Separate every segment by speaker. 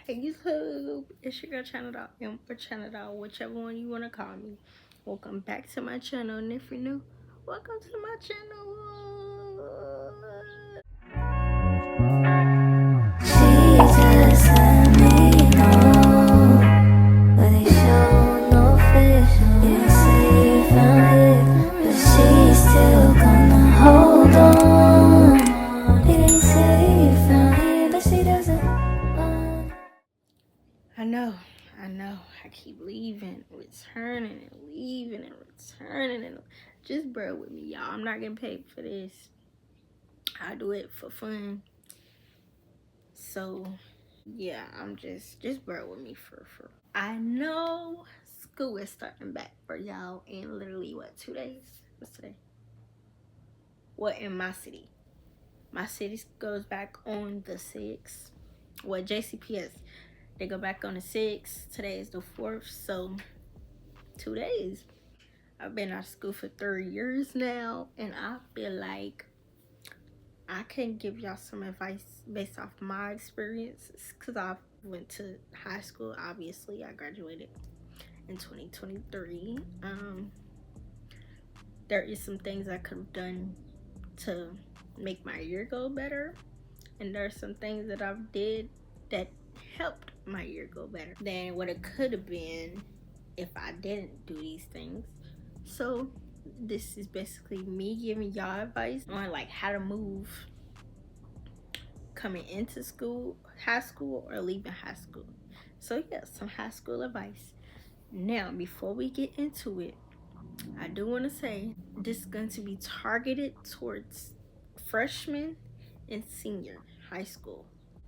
Speaker 1: Hey YouTube, it's your girl Channel Dog or Channel Dog, whichever one you want to call me. Welcome back to my channel, and if you're new, welcome to my channel.
Speaker 2: Jesus, let me know, but they show no fish. You say you found it, but she's still gonna hold on. They didn't say you found it, but she doesn't want.
Speaker 1: I know. I keep leaving, returning, and leaving and returning, and just bear with me, y'all. I'm not getting paid for this. I do it for fun. So yeah, I'm just bear with me for. I know school is starting back for y'all in literally what, 2 days? What's today? What, in my city? My city goes back on the 6th. Well, JCPS, they go back on the 6th. Today is the 4th, so 2 days. I've been out of school for 3 years now, and I feel like I can give y'all some advice based off my experiences, because I went to high school. Obviously, I graduated in 2023. There is some things I could have done to make my year go better, and there are some things that I've did that helped my year go better than what it could have been if I didn't do these things. So this is basically me giving y'all advice on like how to move coming into school, high school, or leaving high school. So yeah, some high school advice. Now, before we get into it, I do want to say this is going to be targeted towards freshmen and senior high school.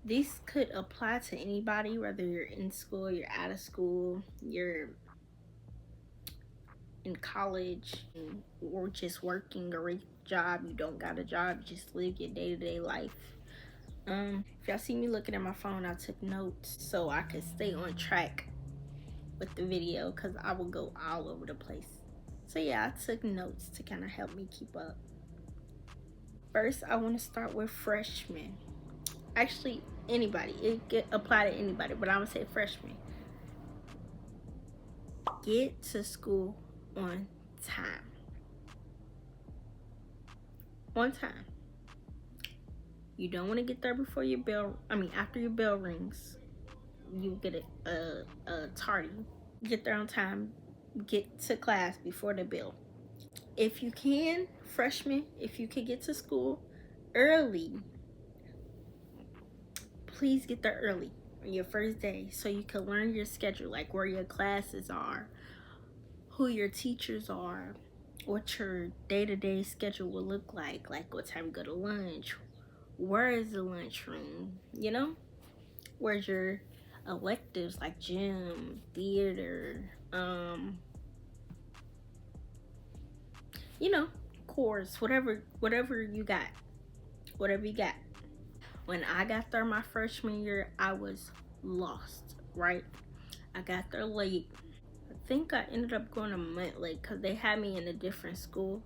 Speaker 1: These could apply to anybody, whether you're in school, you're out of school, you're in college, or just working a regular job, you don't got a job, you just live your day-to-day life. If y'all see me looking at my phone, I took notes so I could stay on track with the video, because I will go all over the place. So yeah, I took notes to kind of help me keep up. First, I want to start with freshmen. Actually, anybody. It could apply to anybody, but I'm going to say freshmen. Get to school on time. On time. You don't want to get there before your bell, after your bell rings. You get a tardy. Get there on time. Get to class before the bell. If you can, freshmen, if you can get to school early, please get there early on your first day so you can learn your schedule, like where your classes are, who your teachers are, what your day-to-day schedule will look like what time you go to lunch, where is the lunchroom, where's your electives like gym, theater, course, whatever you got. When I got there my freshman year, I was lost, right? I got there late. I think I ended up going a month late because they had me in a different school,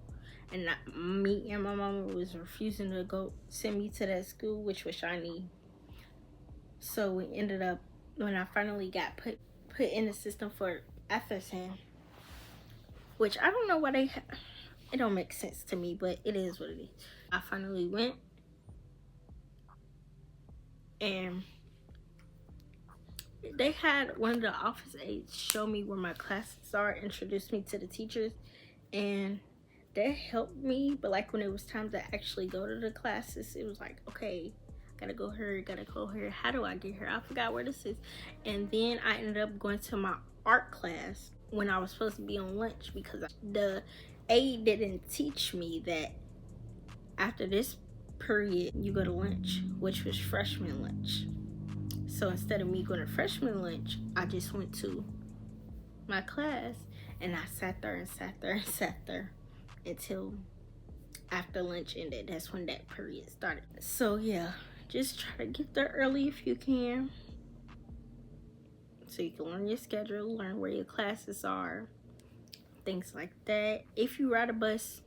Speaker 1: and me and my mama was refusing to go send me to that school, which was Shawnee. So we ended up, when I finally got put in the system for Atherton, which I don't know why it don't make sense to me, but it is what it is. I finally went, and they had one of the office aides show me where my classes are, introduce me to the teachers, and that helped me. But like when it was time to actually go to the classes, it was like, okay, gotta go here, how do I get here? I forgot where this is. And then I ended up going to my art class when I was supposed to be on lunch, because the aide didn't teach me that after this period you go to lunch, which was freshman lunch. So instead of me going to freshman lunch, I just went to my class, and I sat there until after lunch ended. That's when that period started. So yeah, just try to get there early if you can, so you can learn your schedule, learn where your classes are, things like that. If you ride a bus,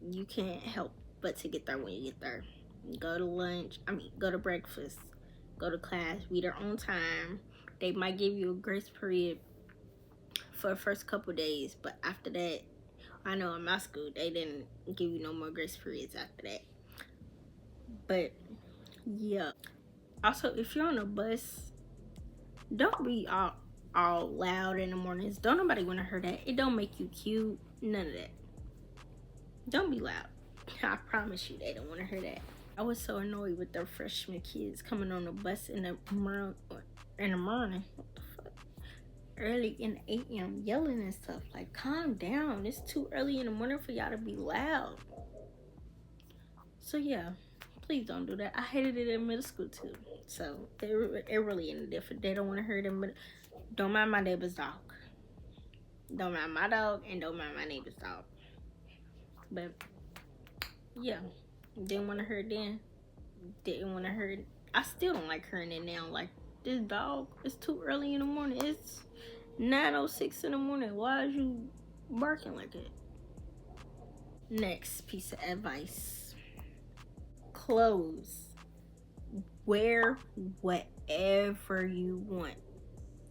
Speaker 1: you can't help but to get there when you get there. Go to lunch, go to breakfast, go to class, be there on time. They might give you a grace period for the first couple days, but after that, I know in my school they didn't give you no more grace periods after that. But yeah, also if you're on a bus, don't be all loud in the mornings. Don't nobody want to hear that. It don't make you cute, none of that. Don't be loud. I promise you they don't want to hear that. I was so annoyed with the freshman kids coming on the bus in the morning. What the fuck? Early in the 8 a.m. yelling and stuff. Like, calm down. It's too early in the morning for y'all to be loud. So yeah, please don't do that. I hated it in middle school too. So it really ain't different. They don't want to hear them. But don't mind my neighbor's dog. Don't mind my dog and don't mind my neighbor's dog. But yeah, didn't want to hear it then. Didn't want to hear it. I still don't like hearing it now. Like, this dog, it's too early in the morning. It's 9:06 in the morning. Why is you barking like that? Next piece of advice. Clothes. Wear whatever you want.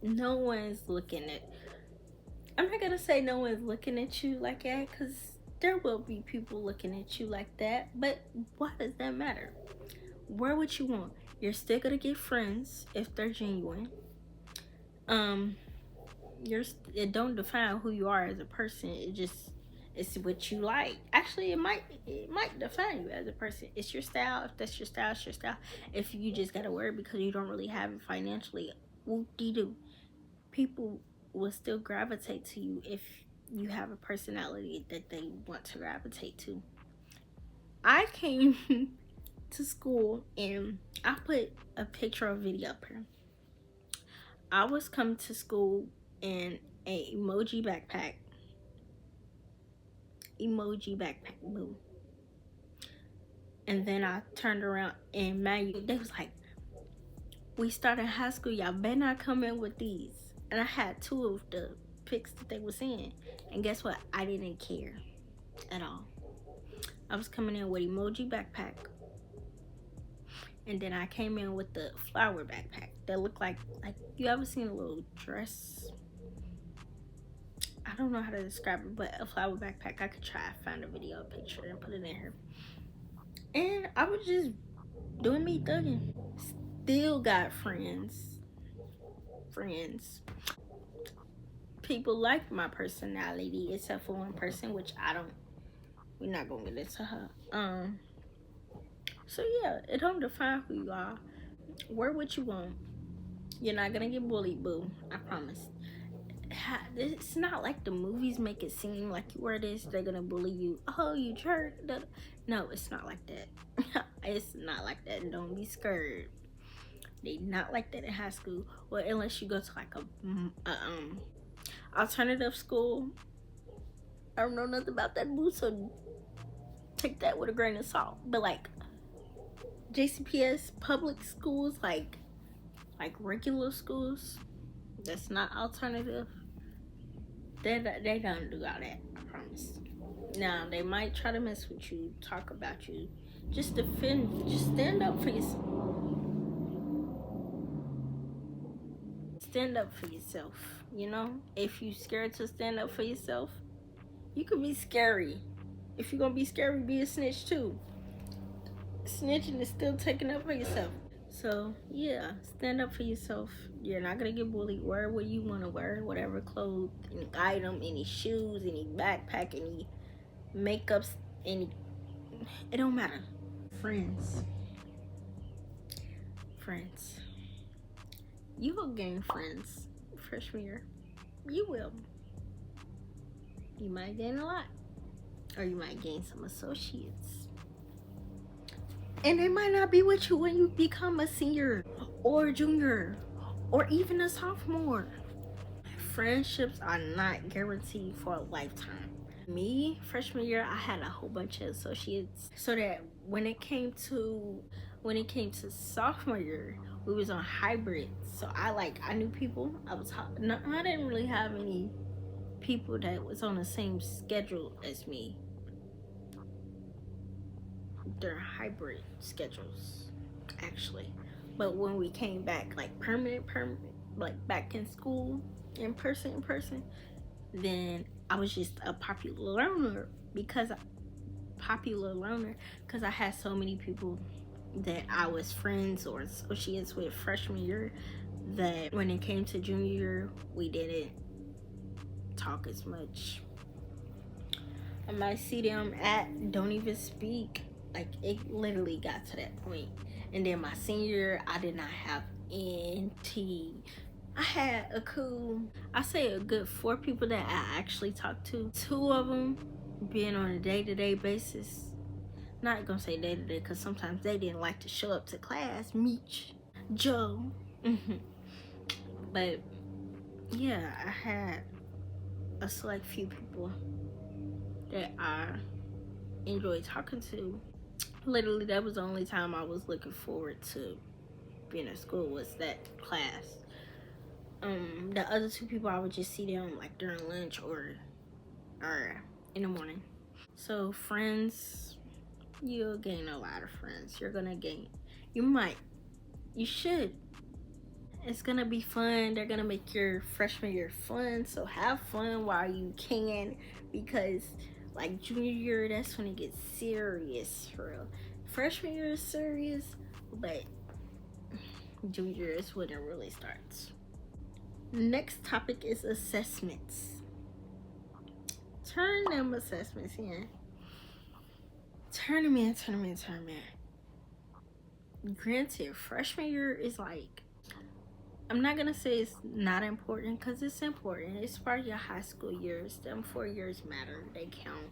Speaker 1: No one's looking at. I'm not gonna say no one's looking at you like that, because there will be people looking at you like that. But why does that matter? Wear what you want. You're still gonna get friends if they're genuine. It don't define who you are as a person. It's what you like. Actually, it might define you as a person. It's your style. If that's your style, it's your style. If you just gotta wear it because you don't really have it financially, whoop-de-doo. People will still gravitate to you if you have a personality that they want to gravitate to. I came to school and I put a picture of video up here. I was coming to school in a emoji backpack. Boom. And then I turned around and they was like, we started high school, y'all better not come in with these. And I had 2 of the pics that they was in. And guess what? I didn't care at all. I was coming in with emoji backpack. And then I came in with the flower backpack that looked like you ever seen a little dress? I don't know how to describe it, but a flower backpack. I could try to find a video, a picture, and put it in here. And I was just doing me thugging. Still got friends. People like my personality, except for one person, which I don't. We're not gonna get into her. So yeah, it don't define who you are. Wear what you want. You're not gonna get bullied, boo. I promise. It's not like the movies make it seem like you wear this, they're gonna bully you. Oh, you jerk. No, it's not like that. It's not like that. Don't be scared. They not like that in high school. Well, unless you go to like a alternative school. I don't know nothing about that, boo, so take that with a grain of salt. But like JCPS public schools, like regular schools, that's not alternative. They don't do all that, I promise. Now they might try to mess with you, talk about you. Just stand up for yourself. Stand up for yourself, you know? If you're scared to stand up for yourself, you could be scary. If you're gonna be scary, be a snitch too. Snitching is still taking up for yourself. So yeah, stand up for yourself. You're not gonna get bullied. Wear what you want to wear, whatever clothes, any item, any shoes, any backpack, any makeups, it don't matter. Friends. You will gain friends freshman year. You will. You might gain a lot, or you might gain some associates. And they might not be with you when you become a senior or a junior or even a sophomore. Friendships are not guaranteed for a lifetime. Me, freshman year, I had a whole bunch of associates, so that when it came to sophomore year, we was on hybrid. So I knew people. I didn't really have any people that was on the same schedule as me. They're hybrid schedules, actually. But when we came back, like permanent, like back in school, in person, then I was just a popular learner because I had so many people that I was friends or associates with freshman year that when it came to junior year, we didn't talk as much. I might see them don't even speak. Like, it literally got to that point. And then my senior year, I did not have NT. I had a good 4 people that I actually talked to. 2 of them being on a day-to-day basis. Not gonna say day-to-day because sometimes they didn't like to show up to class. Meech, Joe. But yeah, I had a select few people that I enjoyed talking to. Literally, that was the only time I was looking forward to being at school was that class. The other 2 people, I would just see them like during lunch or in the morning. So friends, you'll gain a lot of friends. You should. It's gonna be fun. They're gonna make your freshman year fun. So have fun while you can, because like junior year, that's when it gets serious for real. Freshman year is serious, but junior year is when it really starts. Next topic is assessments. Turn them assessments in. Turn them in. Granted, freshman year is like, I'm not gonna say it's not important because it's important. It's part of your high school years. Them 4 years matter. They count.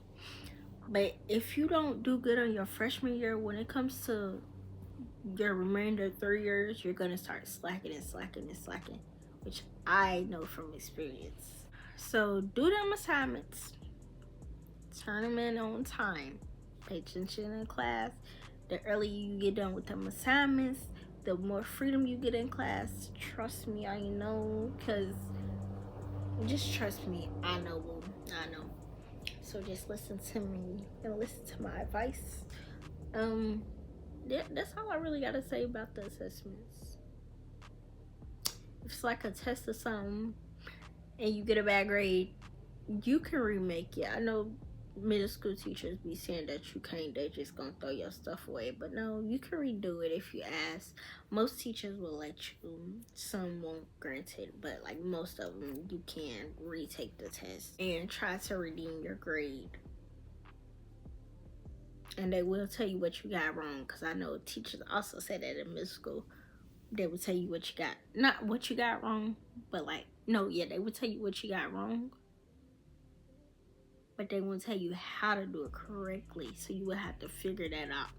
Speaker 1: But if you don't do good on your freshman year, when it comes to your remainder 3 years, you're gonna start slacking, which I know from experience. So do them assignments. Turn them in on time. Pay attention in class. The earlier you get done with them assignments, the more freedom you get in class. Trust me, I know, because just trust me, I know. So just listen to me and listen to my advice. That's all I really gotta say about the assessments. If it's like a test or something and you get a bad grade, you can remake it. I know middle school teachers be saying that you can't, they just gonna throw your stuff away, but no, you can redo it if you ask. Most teachers will let you. Some won't, granted, but like most of them, you can retake the test and try to redeem your grade. And they will tell you what you got wrong, because I know teachers also say that in middle school. They will tell you what you got, not what you got wrong, but like, no, yeah, they will tell you what you got wrong, but they won't tell you how to do it correctly, so you will have to figure that out.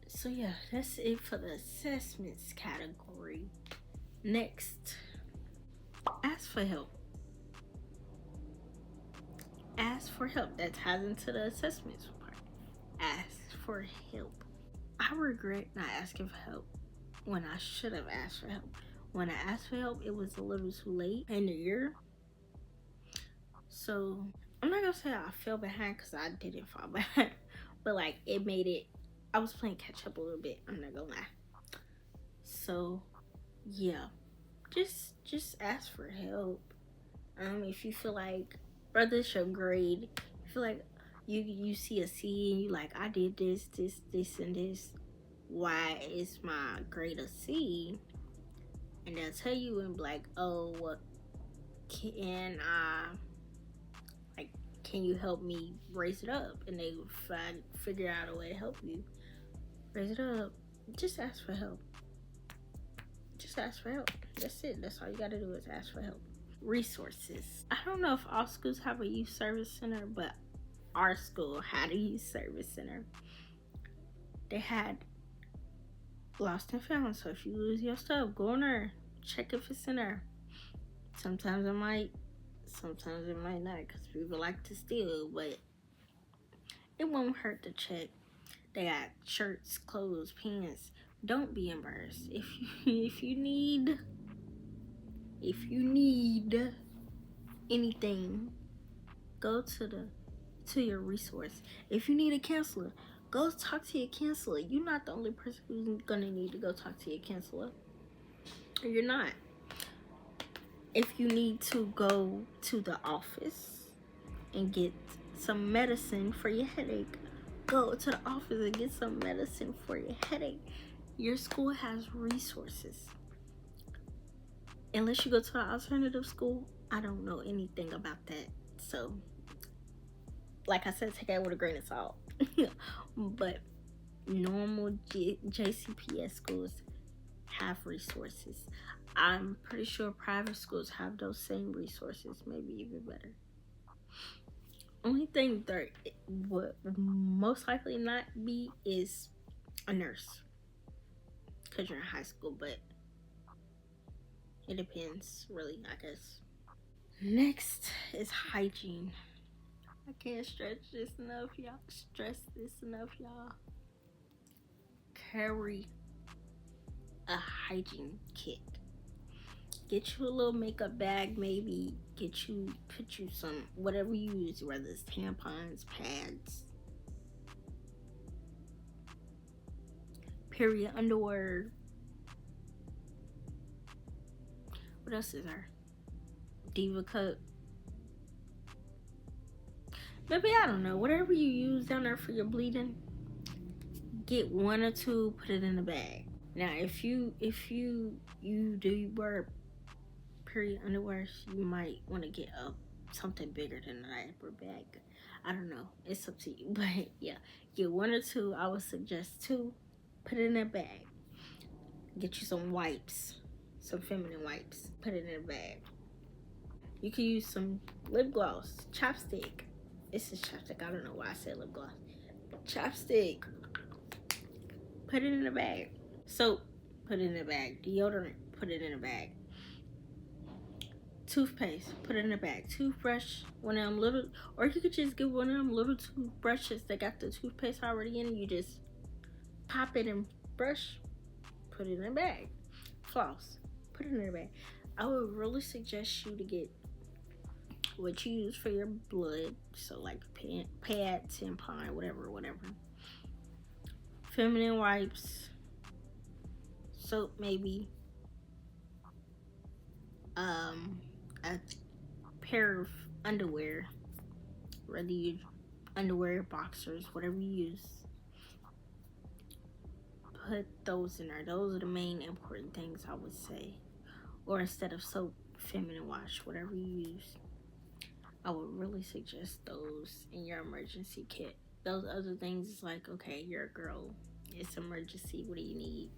Speaker 1: So yeah, that's it for the assessments category. Next, ask for help. Ask for help. That ties into the assessments part. Ask for help. I regret not asking for help when I should have asked for help. When I asked for help, it was a little too late in the year. So I'm not gonna say I fell behind, because I didn't fall behind, but like it made it, I was playing catch up a little bit, I'm not gonna lie. So yeah, just ask for help. If you feel like, brother, it's your grade, you feel like you see a C and you like, I did this and this, why is my grade a C? And they'll tell you and be like, oh, can you help me raise it up? And they figure out a way to help you raise it up. Just ask for help. That's it. That's all you gotta do is ask for help. Resources. I don't know if all schools have a youth service center, but our school had a youth service center. They had lost and found. So if you lose your stuff, go in there, check if it's in there. Sometimes it might not, because people like to steal, but it won't hurt to check. They got shirts, clothes, pants. Don't be embarrassed. If you need anything, go to your resource. If you need a counselor, Go talk to your counselor. You're not the only person who's gonna need to go talk to your counselor. You're not. If you need to go to the office and get some medicine for your headache, go to the office and get some medicine for your headache. Your school has resources. Unless you go to an alternative school, I don't know anything about that. So, like I said, take that with a grain of salt. But normal JCPS schools have resources. I'm pretty sure private schools have those same resources, maybe even better. Only thing there would most likely not be is a nurse, because you're in high school, but it depends, really, I guess. Next is hygiene. I can't stress this enough, y'all. Carry a hygiene kit. Get you a little makeup bag, maybe. Put you some, whatever you use, whether it's tampons, pads, period underwear. What else is there? Diva cup. Maybe, I don't know, whatever you use down there for your bleeding, get 1 or 2, put it in the bag. Now, if you do wear period underwear, you might want to get something bigger than a diaper bag. I don't know, it's up to you. But yeah, get 1 or 2. I would suggest 2. Put it in a bag. Get you some wipes, some feminine wipes. Put it in a bag. You can use some lip gloss, chapstick. This is chapstick. I don't know why I said lip gloss. Chapstick. Put it in a bag. Soap. Put it in a bag. Deodorant. Put it in a bag. Toothpaste, put it in a bag. Toothbrush, one of them little, or you could just get one of them little toothbrushes that got the toothpaste already in it. You just pop it and brush, put it in a bag. Floss, put it in a bag. I would really suggest you to get what you use for your blood, so like pad, tampon, whatever. Feminine wipes, soap maybe, a pair of underwear, whether you underwear, boxers, whatever you use. Put those in there. Those are the main important things, I would say. Or instead of soap, feminine wash, whatever you use. I would really suggest those in your emergency kit. Those other things is like, okay, you're a girl, it's emergency, what do you need?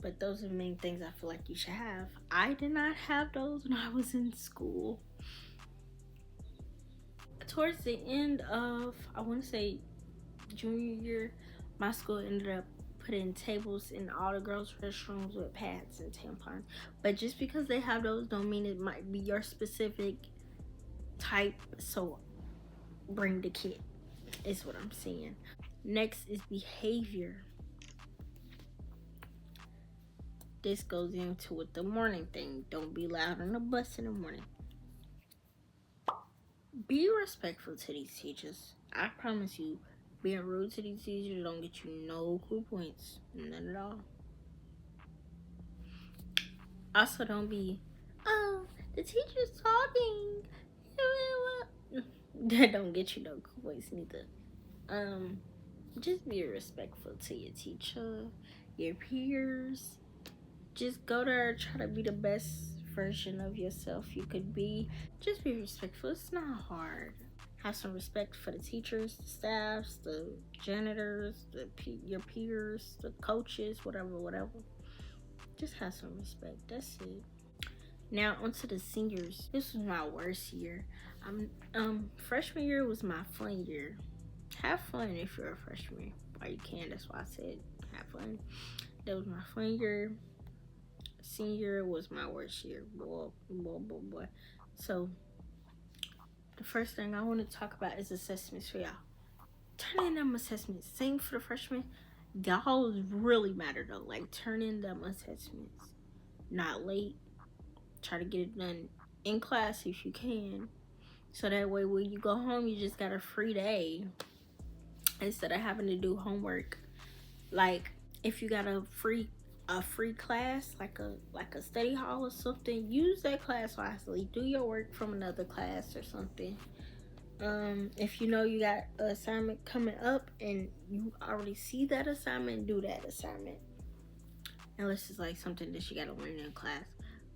Speaker 1: But those are the main things I feel like you should have. I did not have those when I was in school. Towards the end of, I want to say, junior year, my school ended up putting tables in all the girls' restrooms with pads and tampons. But just because they have those don't mean it might be your specific type. So bring the kit, is what I'm saying. Next is behavior. This goes into with the morning thing. Don't be loud on the bus in the morning. Be respectful to these teachers. I promise you, being rude to these teachers don't get you no cool points. None at all. Also, don't be, oh, the teacher's talking. That don't get you no cool points neither. Just be respectful to your teacher, your peers. Just go there, try to be the best version of yourself you could be. Just be respectful. It's not hard. Have some respect for the teachers, the staffs, the janitors, your peers, the coaches, whatever. Just have some respect. That's it. Now onto the seniors. This was my worst year. Freshman year was my fun year. Have fun if you're a freshman while you can. That's why I said have fun. That was my fun year. Senior was my worst year. Boy. So the first thing I want to talk about is assessments for y'all. Turn in them assessments. Same for the freshmen. Y'all really matter though. Like, turn in them assessments. Not late. Try to get it done in class if you can. So that way when you go home, you just got a free day. instead of having to do homework. Like if you got a free class, like a study hall or something, use that class wisely. Do your work from another class or something. If you know you got an assignment coming up and you already see that assignment, do that assignment. Unless it's like something that you gotta learn in class.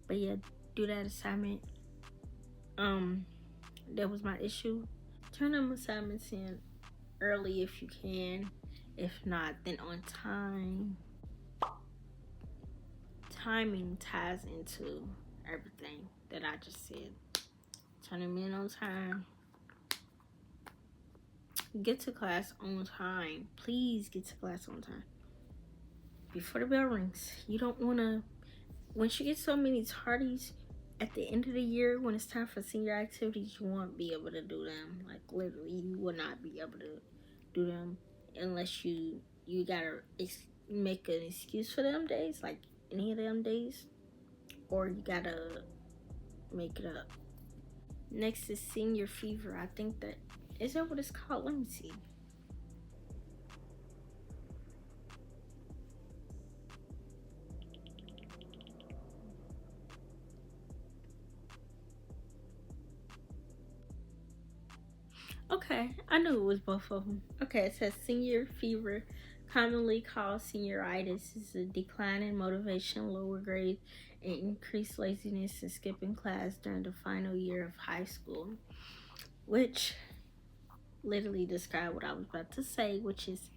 Speaker 1: But yeah, do that assignment. That was my issue. Turn them assignments in early if you can. If not, then on time. Timing ties into everything that I just said. Turn them in on time. Get to class on time. Please get to class on time. Before the bell rings. You don't want to... Once you get so many tardies at the end of the year, when it's time for senior activities, you won't be able to do them. Like, literally, you will not be able to do them unless you gotta make an excuse for them days, like any of them days, or you gotta make it up. Next is senior fever. I think that... Is that what it's called? Let me see. Okay, I knew it was both of them. Okay, it says senior fever, commonly called senioritis, is a decline in motivation, lower grades, and increased laziness and skipping class during the final year of high school, which literally describe what I was about to say, which is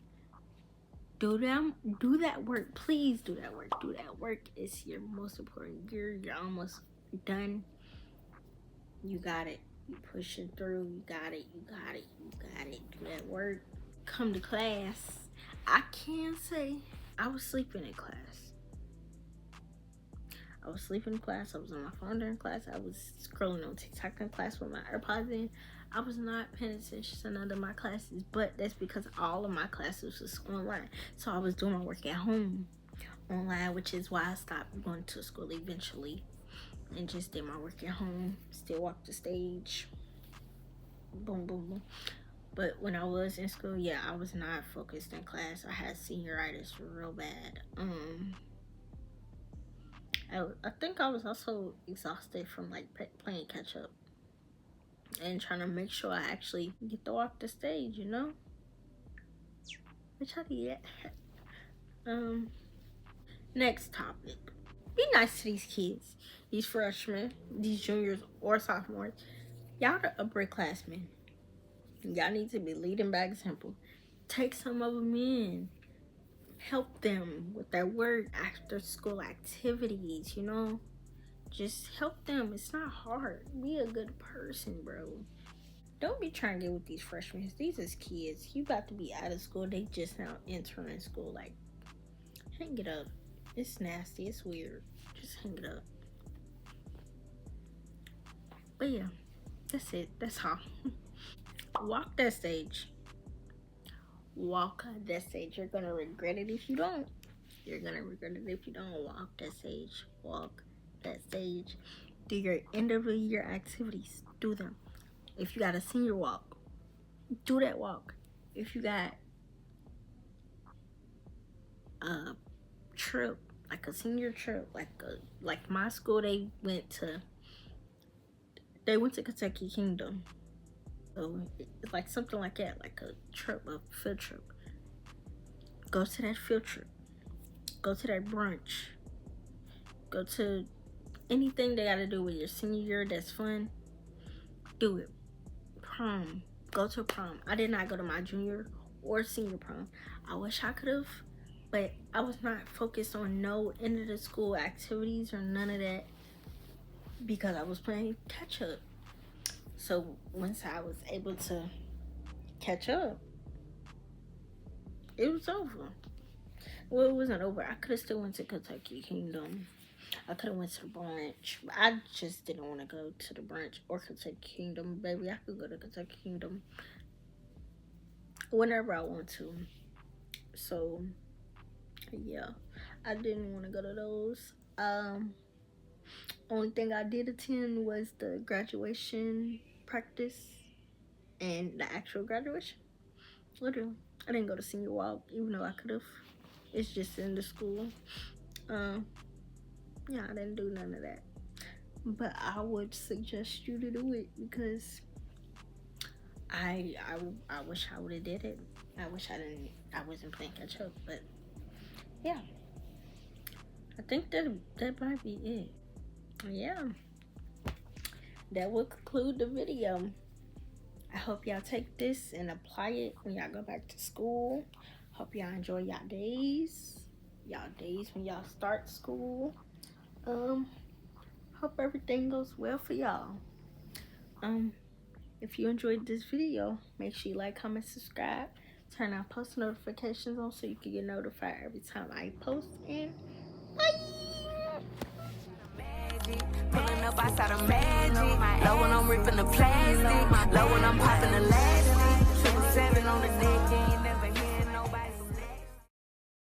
Speaker 1: do that work. Please do that work. Do that work. It's your most important year. You're almost done. You got it. You push it through. You got it. You got it. You got it. Do that work. Come to class. I can say I was sleeping in class. I was sleeping in class. I was on my phone during class. I was scrolling on TikTok in class with my AirPods in. I was not paying attention to none of my classes, but that's because all of my classes was online. So I was doing my work at home online, which is why I stopped going to school eventually and just did my work at home. Still walked the stage. Boom, boom, boom. But when I was in school, yeah, I was not focused in class. I had senioritis real bad. I think I was also exhausted from like playing catch up and trying to make sure I actually get to walk the stage, you know? Which I did. Next topic. Be nice to these kids, these freshmen, these juniors or sophomores. Y'all the upperclassmen. Y'all need to be leading by example. Take some of them in. Help them with their work, after school activities, you know? Just help them. It's not hard. Be a good person, bro. Don't be trying to get with these freshmen. These is kids. You about to be out of school. They just now entering school. Like, hang it up. It's nasty. It's weird. Just hang it up. But yeah, that's it. That's all. Walk that stage. Walk that stage. You're gonna regret it if you don't. You're gonna regret it if you don't. Walk that stage. Walk that stage. Do your end of the year activities. Do them. If you got a senior walk, do that walk. If you got a trip, like a senior trip, like my school, they went to Kentucky Kingdom. So it's like something like that, like a trip, a field trip. Go to that field trip. Go to that brunch. Go to anything they gotta do with your senior year that's fun. Do it. Prom. Go to prom. I did not go to my junior or senior prom. I wish I could have, but I was not focused on no end of the school activities or none of that because I was playing catch up. So once I was able to catch up, it was over. Well, it wasn't over. I could have still went to Kentucky Kingdom. I could have went to the brunch. But I just didn't want to go to the brunch or Kentucky Kingdom. Baby, I could go to Kentucky Kingdom whenever I want to. So, yeah. I didn't want to go to those. Only thing I did attend was the graduation practice and the actual graduation. Literally. I didn't go to senior walk, even though I could have. It's just in the school. Yeah, I didn't do none of that. But I would suggest you to do it because I wish I would have did it. I wish I wasn't playing catch up. But yeah, I think that might be it. Yeah, that will conclude the video. I hope y'all take this and apply it when y'all go back to school. Hope y'all enjoy y'all days when y'all start school. Hope everything goes well for y'all. If you enjoyed this video, make sure you like, comment, subscribe, turn on post notifications on so you can get notified every time I post. And bye.
Speaker 2: Pulling up outside of magic. Low when I'm ripping the plastic. Low when I'm popping the elastic. 777 on the deck.